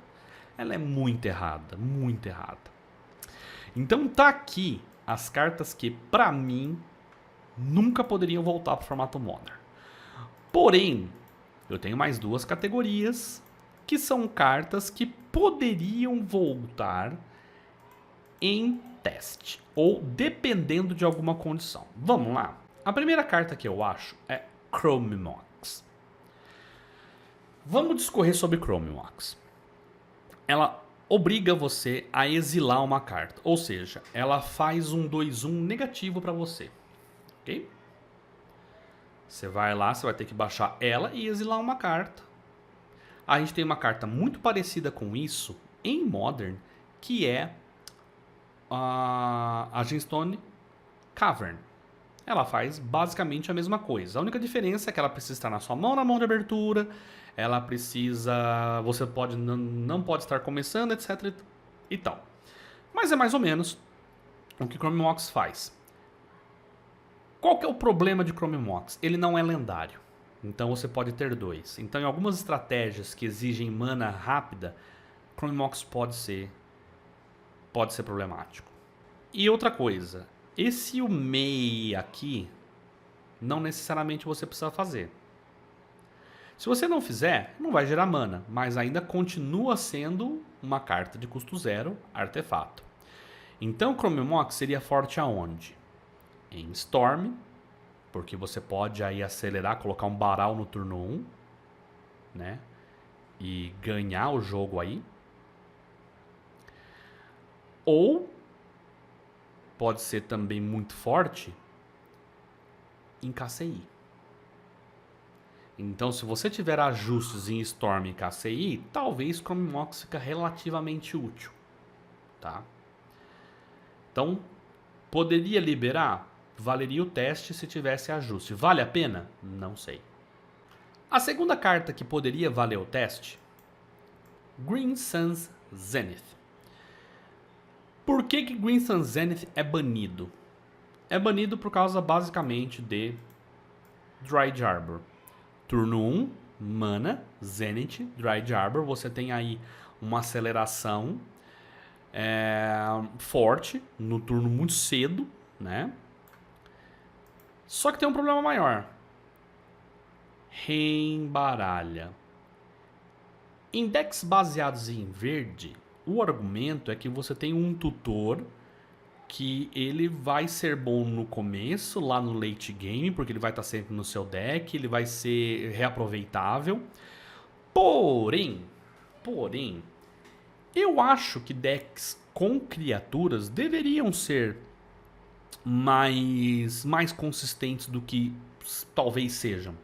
Ela é muito errada, muito errada. Então tá aqui as cartas que, pra mim, nunca poderiam voltar pro formato Modern. Porém, eu tenho mais 2 categorias que são cartas que poderiam voltar em teste, ou dependendo de alguma condição. Vamos lá. A primeira carta que eu acho é Chrome Mox. Vamos discorrer sobre Chrome Mox. Ela obriga você a exilar uma carta, ou seja, ela faz um 2/1 negativo para você, ok? Você vai lá, você vai ter que baixar ela e exilar uma carta. A gente tem uma carta muito parecida com isso em Modern, que é a Gemstone Cavern. Ela faz basicamente a mesma coisa. A única diferença é que ela precisa estar na sua mão, na mão de abertura. Ela precisa... Você pode não pode estar começando, etc. e tal. Mas é mais ou menos o que Chrome Mox faz. Qual que é o problema de Chrome Mox? Ele não é lendário. Então você pode ter 2. Então em algumas estratégias que exigem mana rápida, Chrome Mox pode ser problemático. E outra coisa, esse Umei aqui, não necessariamente você precisa fazer. Se você não fizer, não vai gerar mana, mas ainda continua sendo uma carta de custo 0, artefato. Então Chrome Mox seria forte aonde? Em Storm, porque você pode aí acelerar, colocar um Baral no turno 1, né? E ganhar o jogo aí. Ou pode ser também muito forte em KCI. Então, se você tiver ajustes em Storm e KCI, talvez Chrome Mox fica relativamente útil, tá? Então, poderia liberar? Valeria o teste se tivesse ajuste. Vale a pena? Não sei. A segunda carta que poderia valer o teste, Green Sun's Zenith. Por que Green Sun's Zenith é banido? É banido por causa basicamente de Dryad Arbor. Turno 1, mana, Zenith, Dryad Arbor. Você tem aí uma aceleração forte no turno muito cedo, né? Só que tem um problema maior. Reembaralha. Em decks baseados em verde, o argumento é que você tem um tutor que ele vai ser bom no começo, lá no late game, porque ele vai estar sempre no seu deck, ele vai ser reaproveitável. Porém, eu acho que decks com criaturas deveriam ser mais consistentes do que talvez sejam.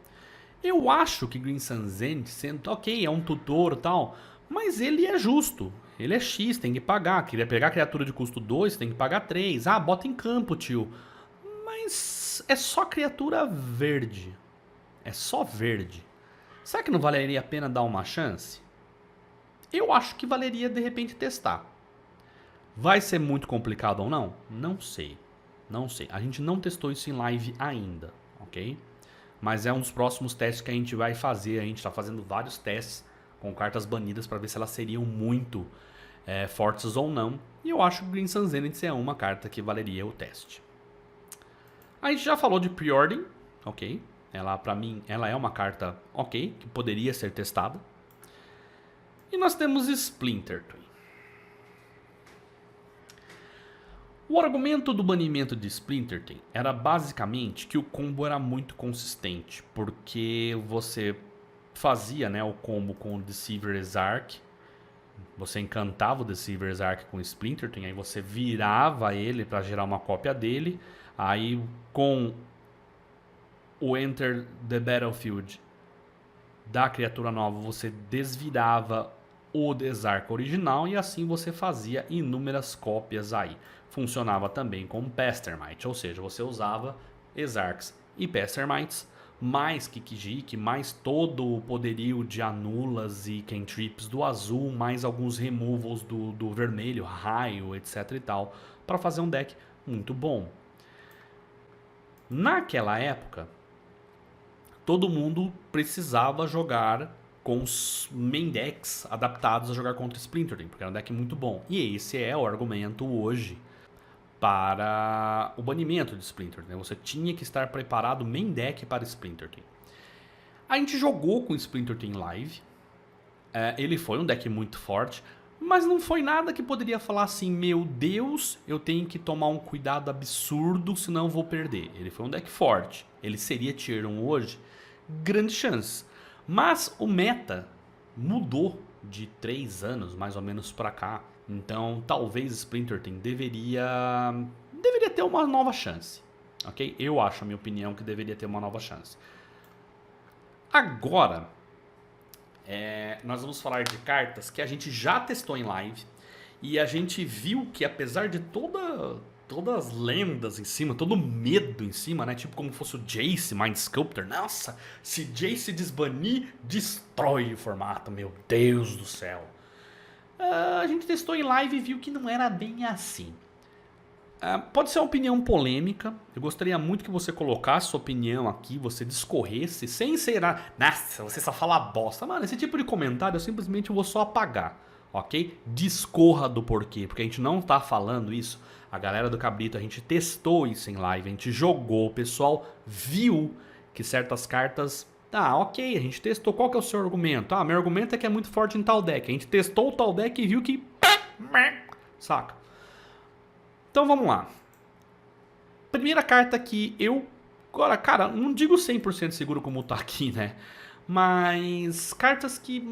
Eu acho que Green Sun Zenith, sendo ok, é um tutor e tal, mas ele é justo. Ele é X, tem que pagar. Queria pegar criatura de custo 2, tem que pagar 3. Ah, bota em campo, tio. Mas é só criatura verde. É só verde. Será que não valeria a pena dar uma chance? Eu acho que valeria de repente testar. Vai ser muito complicado ou não? Não sei. Não sei. A gente não testou isso em live ainda, ok? Mas é um dos próximos testes que a gente vai fazer. A gente está fazendo vários testes com cartas banidas para ver se elas seriam muito fortes ou não. E eu acho que Green Sun Zenith é uma carta que valeria o teste. A gente já falou de Preordem, ok? Ela, para mim, ela é uma carta ok, que poderia ser testada. E nós temos Splinter Twin. O argumento do banimento de Splinter Twin era basicamente que o combo era muito consistente, porque você fazia, né, o combo com o Deceiver's Arc, você encantava o Deceiver's Arc com o Splinter Twin, aí você virava ele para gerar uma cópia dele, aí com o Enter the Battlefield da criatura nova você desvirava o Desarc original e assim você fazia inúmeras cópias aí. Funcionava também com Pestermite, ou seja, você usava Exarchs e Pestermites, mais Kikijik, mais todo o poderio de anulas e cantrips do azul, mais alguns removals do vermelho, raio, etc e tal, para fazer um deck muito bom. Naquela época, todo mundo precisava jogar com os main decks adaptados a jogar contra Splinter Twin, porque era um deck muito bom. E esse é o argumento hoje para o banimento de Splinter Twin. Você tinha que estar preparado main deck para Splinter Twin. A gente jogou com Splinter Twin live. Ele foi um deck muito forte, mas não foi nada que poderia falar assim, meu Deus, eu tenho que tomar um cuidado absurdo, senão eu vou perder. Ele foi um deck forte. Ele seria Tier 1 hoje? Grande chance. Mas o meta mudou de 3 anos, mais ou menos, pra cá. Então, talvez Splinter Twin deveria ter uma nova chance. Ok? Eu acho, a minha opinião, que deveria ter uma nova chance. Agora, nós vamos falar de cartas que a gente já testou em live. E a gente viu que, apesar de todas as lendas em cima, todo o medo em cima, né? Tipo como fosse o Jace, Mind Sculptor. Nossa, se Jace desbanir, destrói o formato, meu Deus do céu. A gente testou em live e viu que não era bem assim. Pode ser uma opinião polêmica. Eu gostaria muito que você colocasse sua opinião aqui, você discorresse, sem ser... Nossa, você só fala bosta. Mano, esse tipo de comentário eu simplesmente vou só apagar, ok? Discorra do porquê, porque a gente não tá falando isso. A galera do Cabrito, a gente testou isso em live, a gente jogou, o pessoal viu que certas cartas... ok, a gente testou. Qual que é o seu argumento? Meu argumento é que é muito forte em tal deck. A gente testou o tal deck e viu que... Saca? Então vamos lá. Primeira carta que eu... Agora, cara, não digo 100% seguro como tá aqui, né? Mas cartas que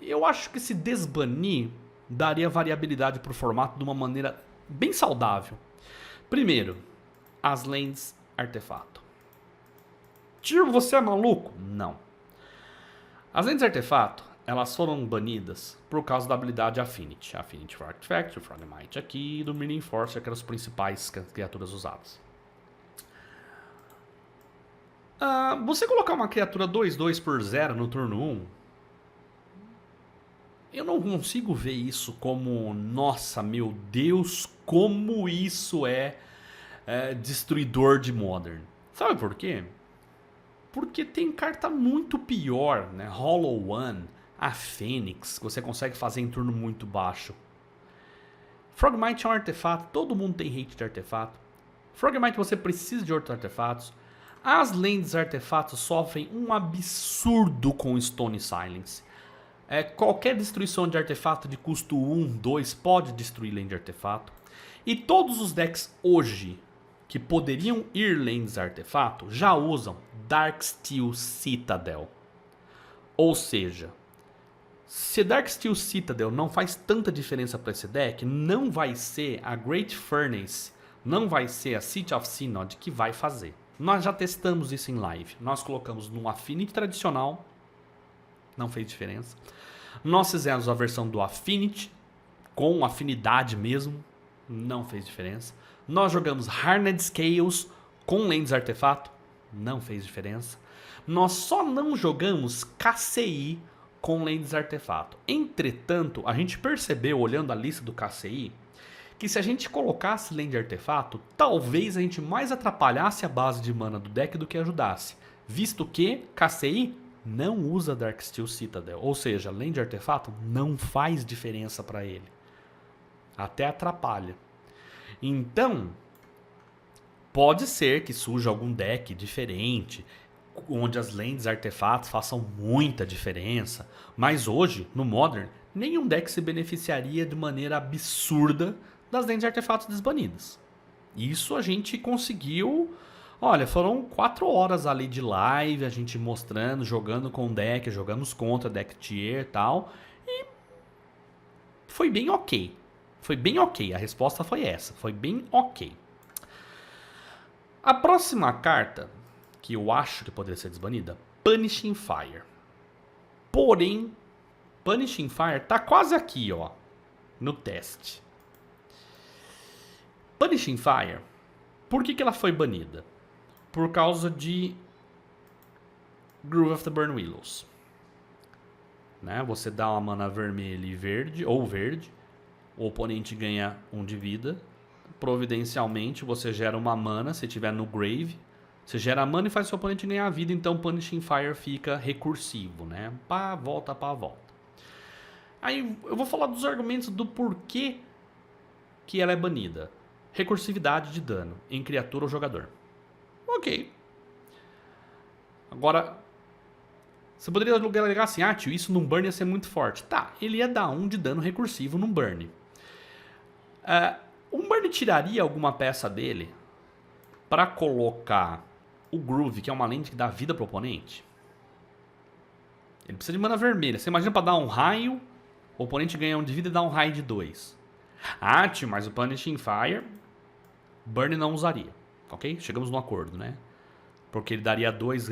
eu acho que se desbanir daria variabilidade pro formato de uma maneira bem saudável. Primeiro, as Lands Artefato. Tio, você é maluco? Não. As Lands Artefato, elas foram banidas por causa da habilidade Affinity. Affinity for Artifact, o Frogmite aqui e do Mini Enforcer, que eram as principais criaturas usadas. Você colocar uma criatura 2/2 por 0 no turno 1, eu não consigo ver isso como, nossa, meu Deus, como isso é destruidor de Modern. Sabe por quê? Porque tem carta muito pior, né? Hollow One, a Fênix, que você consegue fazer em turno muito baixo. Frogmite é um artefato, todo mundo tem hate de artefato. Frogmite você precisa de outros artefatos. As Lands Artefatos sofrem um absurdo com Stone Silence. Qualquer destruição de artefato de custo 1, 2 pode destruir lane de artefato. E todos os decks hoje que poderiam ir lanes artefato já usam Darksteel Citadel. Ou seja, se Darksteel Citadel não faz tanta diferença para esse deck, não vai ser a Great Furnace, não vai ser a City of Synod que vai fazer. Nós já testamos isso em live. Nós colocamos no Affinity tradicional, não fez diferença. Nós fizemos a versão do Affinity, com afinidade mesmo, não fez diferença. Nós jogamos Harned Scales com lanes artefato, não fez diferença. Nós só não jogamos KCI com lanes artefato. Entretanto, a gente percebeu, olhando a lista do KCI, que se a gente colocasse lane de artefato, talvez a gente mais atrapalhasse a base de mana do deck do que ajudasse. Visto que KCI não usa Darksteel Citadel. Ou seja, lane de artefato não faz diferença para ele. Até atrapalha. Então, pode ser que surja algum deck diferente, onde as lanes artefatos façam muita diferença. Mas hoje, no Modern, nenhum deck se beneficiaria de maneira absurda das lanes de artefatos desbanidas. Isso a gente conseguiu... Olha, foram 4 horas ali de live, a gente mostrando, jogando com deck, jogamos contra deck tier e tal. E foi bem ok. Foi bem ok, a resposta foi essa, foi bem ok. A próxima carta, que eu acho que poderia ser desbanida, Punishing Fire. Porém, Punishing Fire tá quase aqui, ó, no teste. Punishing Fire, por que ela foi banida? Por causa de Grove of the Burn Willows. Né? Você dá uma mana vermelha e verde, ou verde, o oponente ganha 1 de vida. Providencialmente, você gera uma mana, se tiver no Grave. Você gera a mana e faz seu oponente ganhar a vida, então Punishing Fire fica recursivo, né? Pá, volta, pá, volta. Aí eu vou falar dos argumentos do porquê que ela é banida. Recursividade de dano em criatura ou jogador. Ok. Agora, você poderia alegar assim, ah tio, isso num burn ia ser muito forte. Tá, ele ia dar 1 de dano recursivo num burn. Um burn tiraria alguma peça dele para colocar o Groove, que é uma lente que dá vida pro oponente? Ele precisa de mana vermelha. Você imagina para dar um raio, o oponente ganha 1 de vida e dá um raio de 2. Ah tio, mas o Punishing Fire, burn não usaria. Ok? Chegamos num acordo, né? Porque ele daria 2,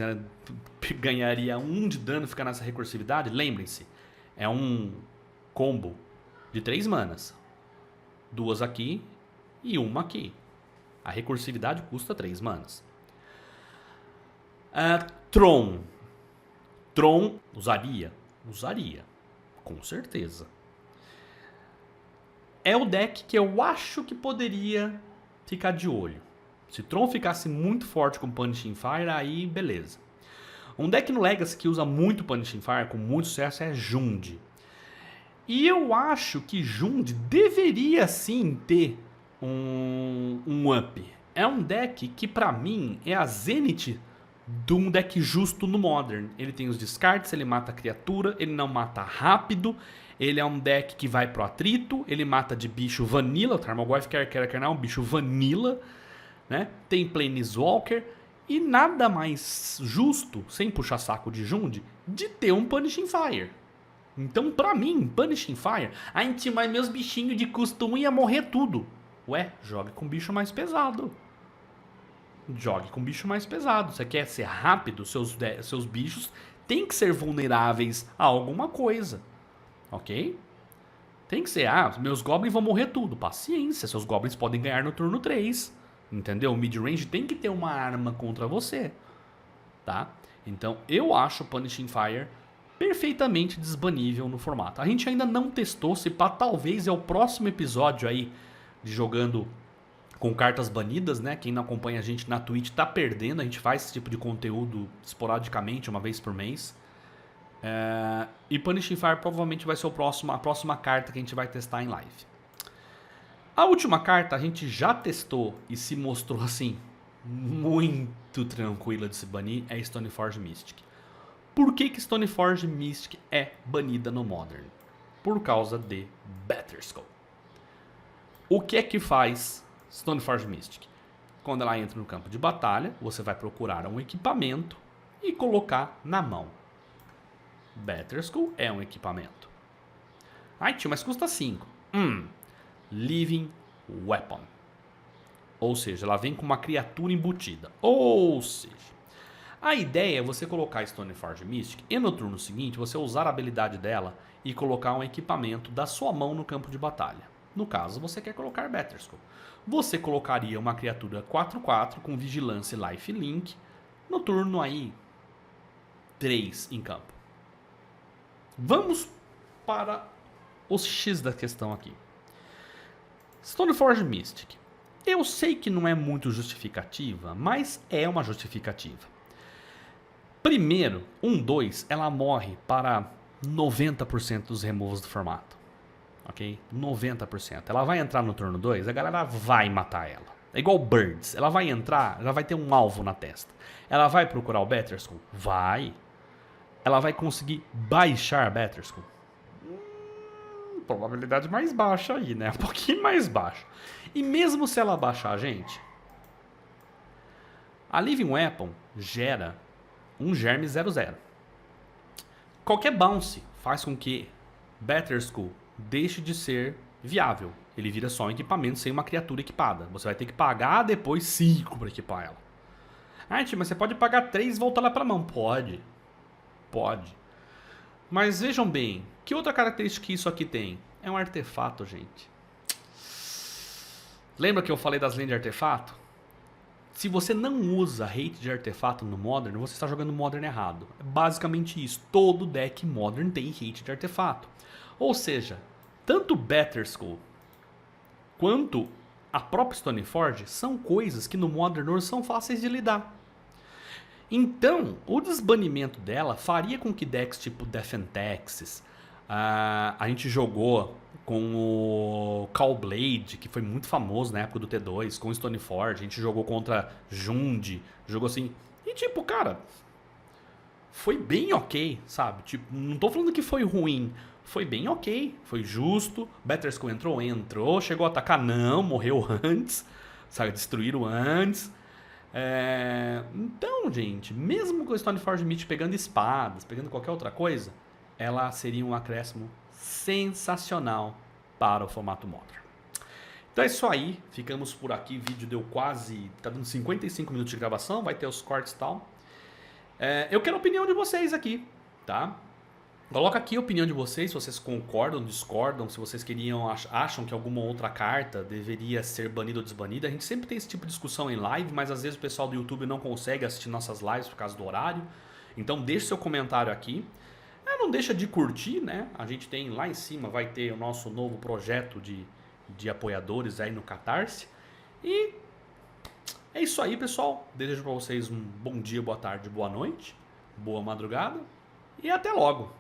ganharia 1 de dano, ficar nessa recursividade. Lembrem-se, é um combo de 3 manas. 2 aqui e 1 aqui. A recursividade custa 3 manas. Tron. Tron usaria? Usaria, com certeza. É o deck que eu acho que poderia ficar de olho. Se Tron ficasse muito forte com Punishing Fire, aí beleza. Um deck no Legacy que usa muito Punishing Fire, com muito sucesso, é Jund. E eu acho que Jund deveria sim ter um up. É um deck que pra mim é a Zenith de um deck justo no Modern. Ele tem os descartes, ele mata a criatura, ele não mata rápido. Ele é um deck que vai pro atrito, ele mata de bicho vanilla. O Tarmogoyf quer não é um bicho vanilla. Né? Tem Planeswalker e nada mais justo, sem puxar saco de Jund, de ter um Punishing Fire. Então, pra mim, Punishing Fire, mas meus bichinhos de custo 1 ia morrer tudo. Ué, jogue com bicho mais pesado. Jogue com bicho mais pesado. Você quer ser rápido, seus bichos têm que ser vulneráveis a alguma coisa. Ok? Tem que ser, meus goblins vão morrer tudo. Paciência, seus goblins podem ganhar no turno 3. Entendeu? O mid-range tem que ter uma arma contra você. Tá? Então, eu acho o Punishing Fire perfeitamente desbanível no formato. A gente ainda não testou, se pá, talvez é o próximo episódio aí de jogando com cartas banidas, né? Quem não acompanha a gente na Twitch tá perdendo. A gente faz esse tipo de conteúdo esporadicamente, uma vez por mês. E Punishing Fire provavelmente vai ser a próxima carta que a gente vai testar em live. A última carta a gente já testou e se mostrou assim muito tranquila de se banir, é Stoneforge Mystic. Por que Stoneforge Mystic é banida no Modern? Por causa de Batterskull. O que é que faz Stoneforge Mystic? Quando ela entra no campo de batalha, você vai procurar um equipamento e colocar na mão. Batterskull é um equipamento. Ai, tio, mas custa 5. Living Weapon. Ou seja, ela vem com uma criatura embutida. Ou seja, a ideia é você colocar Stoneforge Mystic e no turno seguinte você usar a habilidade dela e colocar um equipamento da sua mão no campo de batalha. No caso, você quer colocar Batterskull. Você colocaria uma criatura 4/4 com vigilância e lifelink no turno aí 3 em campo. Vamos para os X da questão aqui. Stoneforge Mystic. Eu sei que não é muito justificativa, mas é uma justificativa. Primeiro, 1/2, ela morre para 90% dos removos do formato. Ok? 90%. Ela vai entrar no turno 2, a galera vai matar ela. É igual Birds. Ela vai entrar, já vai ter um alvo na testa. Ela vai procurar o Batterskull? Vai. Ela vai conseguir baixar Batterskull? Probabilidade mais baixa aí, né? Um pouquinho mais baixa. E mesmo se ela baixar, gente, a Living Weapon gera um germe 0/0. Qualquer bounce faz com que Batterskull deixe de ser viável. Ele vira só um equipamento sem uma criatura equipada. Você vai ter que pagar depois 5 para equipar ela. Ah, tio, mas você pode pagar 3 e voltar lá pra mão. Pode. Pode. Mas vejam bem, que outra característica que isso aqui tem? É um artefato, gente. Lembra que eu falei das lendas de artefato? Se você não usa hate de artefato no Modern, você está jogando Modern errado. É basicamente isso. Todo deck Modern tem hate de artefato. Ou seja, tanto Batterskull quanto a própria Stoneforge são coisas que no Modern são fáceis de lidar. Então, o desbanimento dela faria com que decks tipo Death and Taxes, a gente jogou com o Callblade, que foi muito famoso na época do T2, com o Stoneforge, a gente jogou contra Jund, jogou assim, e tipo, cara, foi bem ok, sabe? Tipo, não tô falando que foi ruim, foi bem ok, foi justo, Batterskull entrou, chegou a atacar, não, morreu antes, sabe? Destruíram antes. Então, gente, mesmo com o Stoneforge Mystic pegando espadas, pegando qualquer outra coisa, ela seria um acréscimo sensacional para o formato Modern. Então é isso aí, ficamos por aqui, o vídeo deu quase, tá dando 55 minutos de gravação, vai ter os cortes e tal. Eu quero a opinião de vocês aqui, tá? Coloca aqui a opinião de vocês, se vocês concordam, discordam, se vocês acham que alguma outra carta deveria ser banida ou desbanida. A gente sempre tem esse tipo de discussão em live, mas às vezes o pessoal do YouTube não consegue assistir nossas lives por causa do horário. Então deixe seu comentário aqui. Não deixa de curtir, né? A gente tem lá em cima, vai ter o nosso novo projeto de apoiadores aí no Catarse. E é isso aí, pessoal. Desejo para vocês um bom dia, boa tarde, boa noite, boa madrugada e até logo.